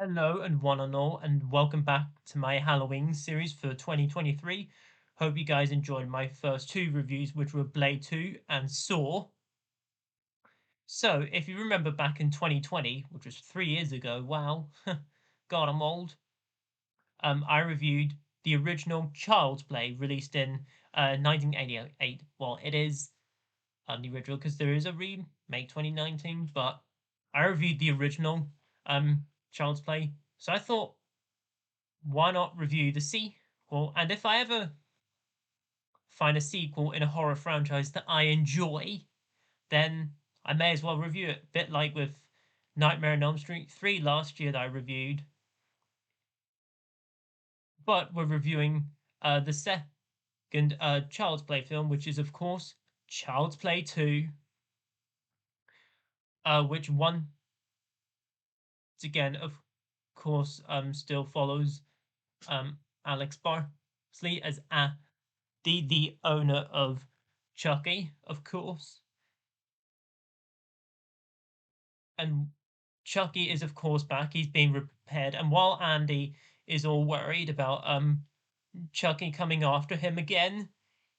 Hello and one and all, and welcome back to my Halloween series for 2023. Hope you guys enjoyed my first two reviews, which were Blade 2 and Saw. So, if you remember back in 2020, which was 3 years ago, wow, God, I'm old. I reviewed the original Child's Play released in 1988. Well, it is the original because there is a remake 2019, but I reviewed the original Child's Play. So I thought, why not review the sequel? And if I ever find a sequel in a horror franchise that I enjoy, then I may as well review it. Bit like with Nightmare on Elm Street 3 last year that I reviewed. But we're reviewing the second Child's Play film, which is, of course, Child's Play 2, which once again, of course, still follows Alex Barsley as the owner of Chucky, of course. And Chucky is, of course, back. He's being repaired. And while Andy is all worried about Chucky coming after him again,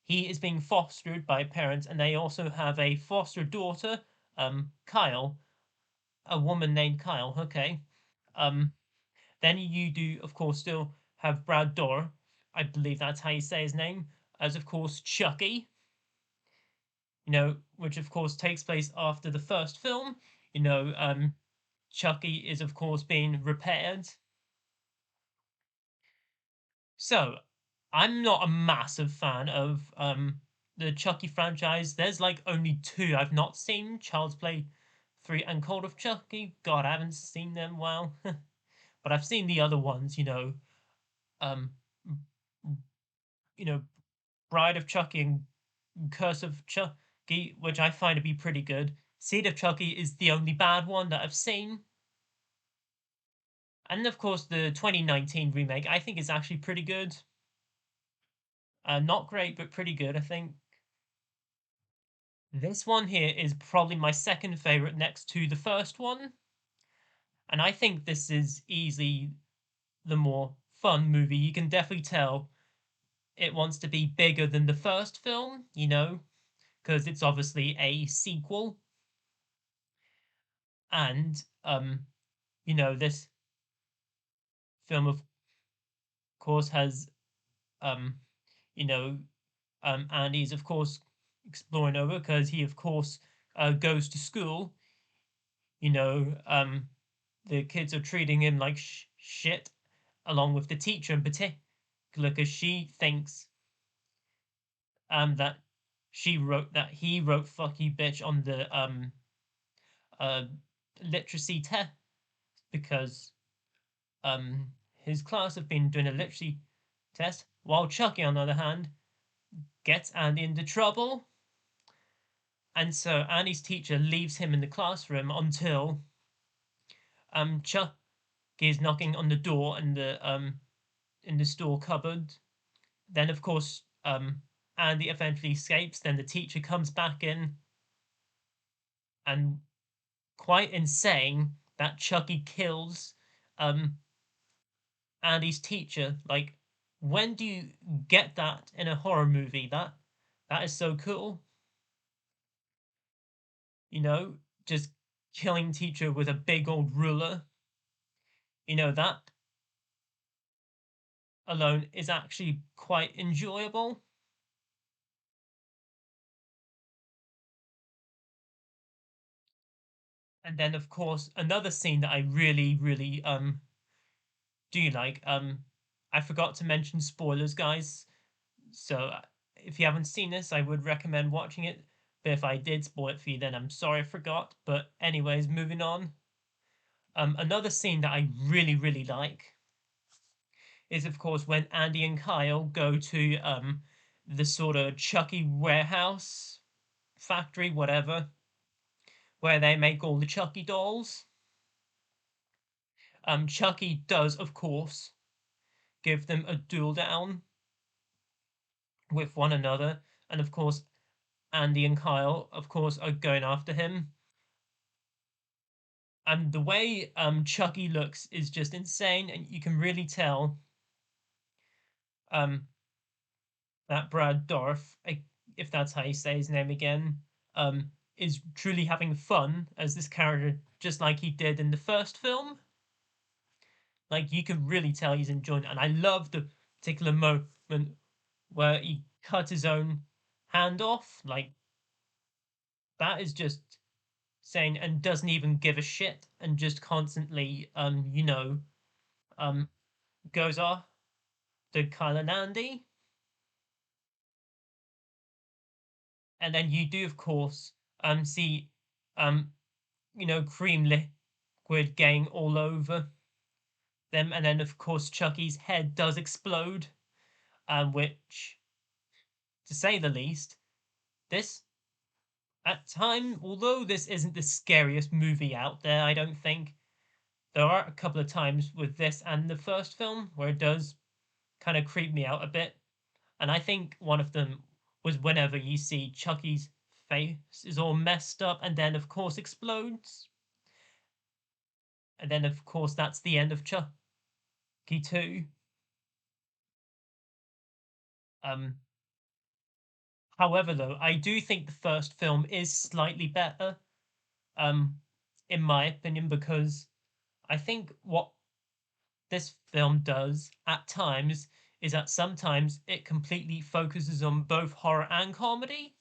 he is being fostered by parents, and they also have a foster daughter, Kyle, a woman named Kyle. Okay. Um, then you do, of course, still have Brad Dourif. I believe that's how you say his name, as of course Chucky. Which of course takes place after the first film. Chucky is of course being repaired. So I'm not a massive fan of the Chucky franchise. There's like only two I've not seen: Child's Play 3 and Cult of Chucky. God, I haven't seen them well. But I've seen the other ones, um you know, Bride of Chucky and Curse of Chucky, which I find to be pretty good. Seed of Chucky is the only bad one that I've seen. And of course, the 2019 remake I think is actually pretty good. Not great, but pretty good, I think. This one here is probably my second favorite next to the first one. And I think this is easily the more fun movie. You can definitely tell it wants to be bigger than the first film, because it's obviously a sequel. And, this film, of course, has, um, you know, Andy's, of course, exploring over because he, of course, goes to school. You know, the kids are treating him like shit, along with the teacher in particular, because she thinks that he wrote "fuck you, bitch" on the uh literacy test because his class have been doing a literacy test, while Chucky, on the other hand, gets Andy into trouble. And so Andy's teacher leaves him in the classroom until Chucky is knocking on the door in the store cupboard. Then of course Andy eventually escapes. Then the teacher comes back in, and quite insane that Chucky kills um Andy's teacher. Like, when do you get that in a horror movie? That is so cool. Just killing teacher with a big old ruler. That alone is actually quite enjoyable. And then of course another scene that I really, really do like. I forgot to mention spoilers, guys. So if you haven't seen this, I would recommend watching it. But if I did spoil it for you, then I'm sorry I forgot. But anyways, moving on. Another scene that I really, really like is, of course, when Andy and Kyle go to the sort of Chucky warehouse, factory, whatever, where they make all the Chucky dolls. Chucky does, of course, give them a duel down with one another, and of course, Andy and Kyle, of course, are going after him. And the way Chucky looks is just insane, and you can really tell that Brad Dourif, if that's how you say his name again, is truly having fun as this character, just like he did in the first film. Like, you can really tell he's enjoying it. And I love the particular moment where he cut his own hand off. Like, that is just saying, and doesn't even give a shit, and just constantly, goes off to Kyle and Andy. And then you do, of course, see, cream liquid getting all over them. And then, of course, Chucky's head does explode, which, to say the least, this, at time, although this isn't the scariest movie out there, I don't think, there are a couple of times with this and the first film where it does kind of creep me out a bit. And I think one of them was whenever you see Chucky's face is all messed up and then, of course, explodes. And then, of course, that's the end of Chucky 2. However, though, I do think the first film is slightly better, in my opinion, because I think what this film does at times is that sometimes it completely focuses on both horror and comedy,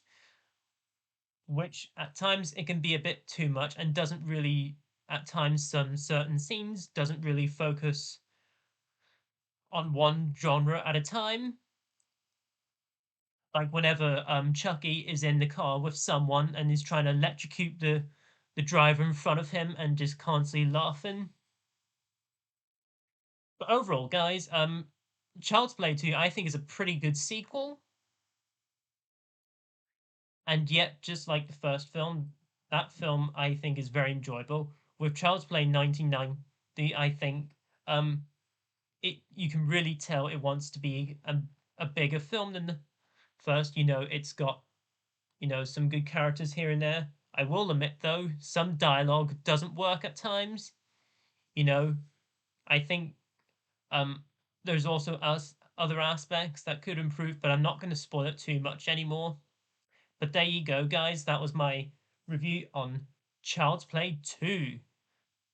which at times it can be a bit too much and doesn't really, at times, some certain scenes doesn't really focus on one genre at a time. Like whenever Chucky is in the car with someone and is trying to electrocute the driver in front of him and just constantly laughing. But overall, guys, Child's Play 2 I think is a pretty good sequel. And yet, just like the first film, that film I think is very enjoyable. With Child's Play 1990, I think you can really tell it wants to be a bigger film than the first. It's got some good characters here and there. I will admit though, some dialogue doesn't work at times. I think there's also other aspects that could improve, but I'm not going to spoil it too much anymore. But there you go, guys. That was my review on Child's Play 2.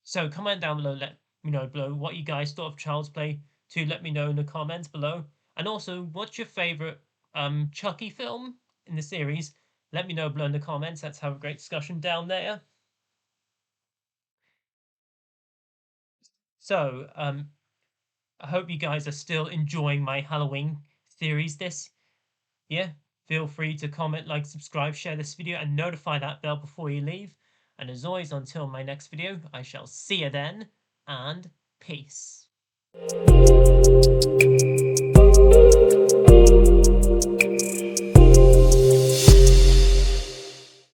So comment down below, let me know below what you guys thought of Child's Play 2. Let me know in the comments below. And also, what's your favorite Chucky film in the series? Let me know below in the comments. Let's have a great discussion down there. So, I hope you guys are still enjoying my Halloween series this year. Feel free to comment, like, subscribe, share this video, and notify that bell before you leave. And as always, until my next video, I shall see you then, and peace.